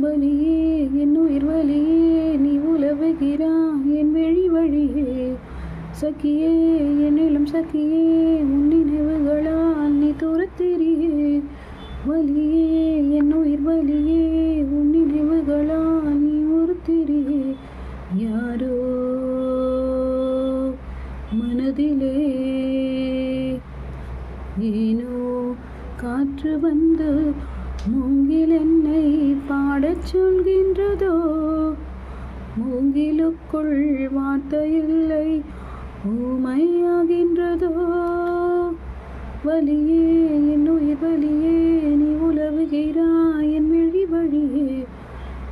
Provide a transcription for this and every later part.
வலியே என் உயிர் வலியே நீ உலவுகிறாய் என் வெளி வழியே சக்கியே என் இளம் சக்கியே உன் நினைவுகளால் நீ துரத்திரியே வலியே என் உயிர் வலியே உன் நினைவுகளால் நீ உறுத்திரியே யாரோ மனதிலே ஏனோ காற்று வந்து மூங்கில் என்னை பாடச் சொல்கின்றதோ மூங்கிலுக்குள் வார்த்தை இல்லை ஊமையாகின்றதோ வலியே என் உயிர் வலியே நீ உலவுகிறாய் என் விழி வழியே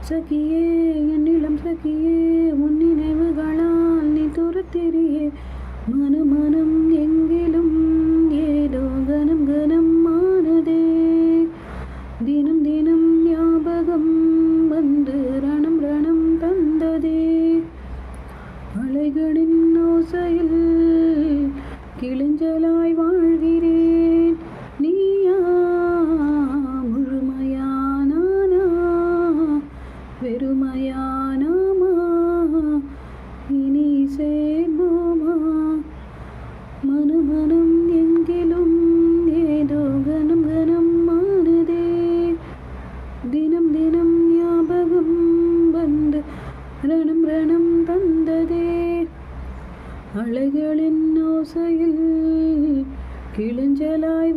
சகியே என் இளம் சகியே உன் நினைவுகளால் நீ துரத்திரியே மனம் எங்கிலும் ஏதோ கனம் கனம் ஆனதே தினம் தினம் ஞாபகம் வந்து ரணம் ரணம் தந்ததே அலைகளின் ஓசையில் கிளிஞ்சலாய் வாழ்கிறேன் நீயா முழுமையானானா வெறுமையானாமா இனி சேர்வோமா மனம் எங்கிலும் ஏதோ கனம் கனம் ஆனதே தினம் தினம் ஞாபகம் வந்து ரணம் ரணம் தந்ததே அலைகளின் ஓசையில் கிளிஞ்சலாய்